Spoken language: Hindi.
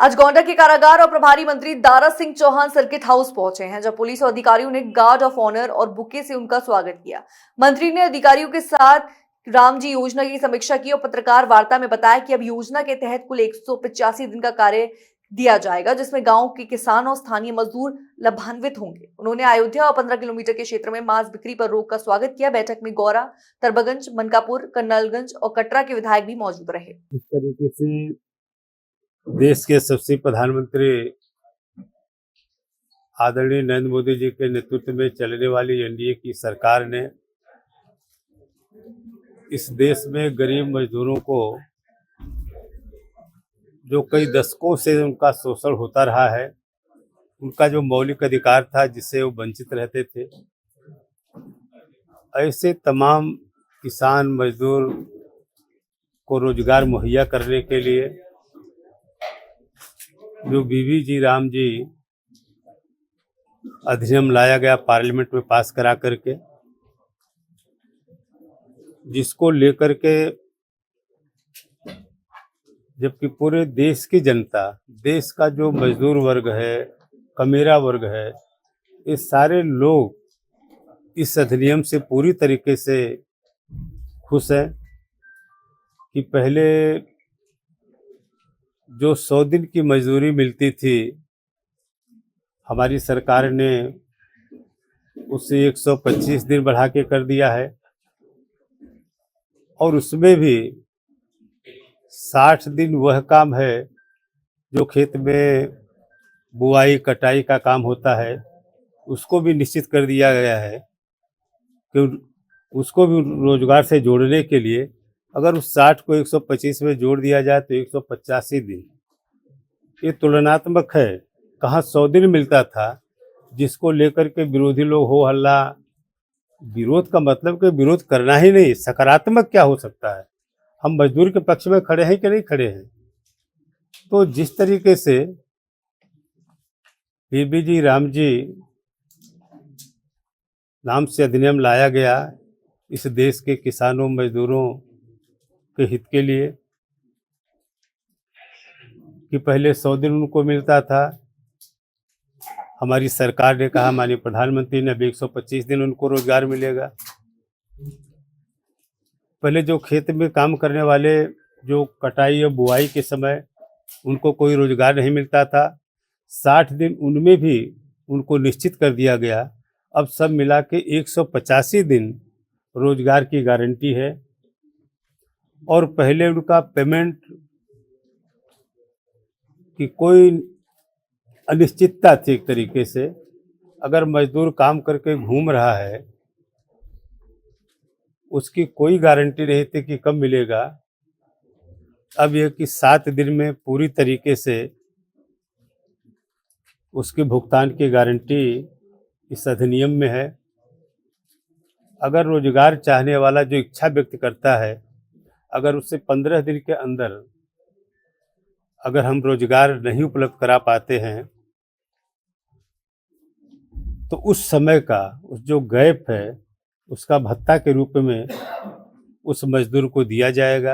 आज गोंडा के कारागार और प्रभारी मंत्री दारा सिंह चौहान सर्किट हाउस पहुंचे हैं, जब पुलिस और अधिकारियों ने गार्ड ऑफ ऑनर और बुके से उनका स्वागत किया। मंत्री ने अधिकारियों के साथ रामजी योजना की समीक्षा की और पत्रकार वार्ता में बताया कि अब योजना के तहत कुल 185 दिन का कार्य दिया जाएगा, जिसमें गांव के किसान और स्थानीय मजदूर लाभान्वित होंगे। उन्होंने अयोध्या और 15 किलोमीटर के क्षेत्र में मांस बिक्री पर रोक का स्वागत किया। बैठक में गौरा, तरबगंज, मनकापुर, कन्नलगंज और कटरा के विधायक भी मौजूद रहे। इस तरीके से देश के सबसे प्रधानमंत्री आदरणीय नरेंद्र मोदी जी के नेतृत्व में चलने वाली एनडीए की सरकार ने इस देश में गरीब मजदूरों को, जो कई दशकों से उनका शोषण होता रहा है, उनका जो मौलिक अधिकार था जिससे वो वंचित रहते थे, ऐसे तमाम किसान मजदूर को रोजगार मुहैया करने के लिए जो बीबी राम जी अधिनियम लाया गया पार्लियामेंट में पास करा करके, जिसको लेकर के जबकि पूरे देश की जनता, देश का जो मजदूर वर्ग है, कमेरा वर्ग है, ये सारे लोग इस अधिनियम से पूरी तरीके से खुश हैं कि पहले जो 100 दिन की मजदूरी मिलती थी, हमारी सरकार ने उसे 125 दिन बढ़ा के कर दिया है और उसमें भी 60 दिन वह काम है जो खेत में बुआई कटाई का काम होता है, उसको भी निश्चित कर दिया गया है कि उसको भी रोजगार से जोड़ने के लिए अगर उस 60 को 125 में जोड़ दिया जाए तो 185 दिन, ये तुलनात्मक है। कहाँ 100 दिन मिलता था, जिसको लेकर के विरोधी लोग हो हल्ला। विरोध का मतलब कि विरोध करना ही नहीं, सकारात्मक क्या हो सकता है। हम मजदूर के पक्ष में खड़े हैं कि नहीं खड़े हैं। तो जिस तरीके से बीबी राम जी नाम से अधिनियम लाया गया इस देश के किसानों मजदूरों के हित के लिए, कि पहले 100 दिन उनको मिलता था, हमारी सरकार ने कहा, माननीय प्रधानमंत्री ने, अब 125 दिन उनको रोजगार मिलेगा। पहले जो खेत में काम करने वाले, जो कटाई और बुआई के समय उनको कोई रोजगार नहीं मिलता था, 60 दिन उनमें भी उनको निश्चित कर दिया गया। अब सब मिला के 185 दिन रोजगार की गारंटी है। और पहले उनका पेमेंट की कोई अनिश्चितता थी एक तरीके से। अगर मजदूर काम करके घूम रहा है, उसकी कोई गारंटी नहीं थी कि कब मिलेगा। अब यह कि 7 दिन में पूरी तरीके से उसके भुगतान की गारंटी इस अधिनियम में है। अगर रोजगार चाहने वाला जो इच्छा व्यक्त करता है, अगर उससे 15 दिन के अंदर अगर हम रोजगार नहीं उपलब्ध करा पाते हैं, तो उस समय का उस जो गैप है उसका भत्ता के रूप में उस मजदूर को दिया जाएगा।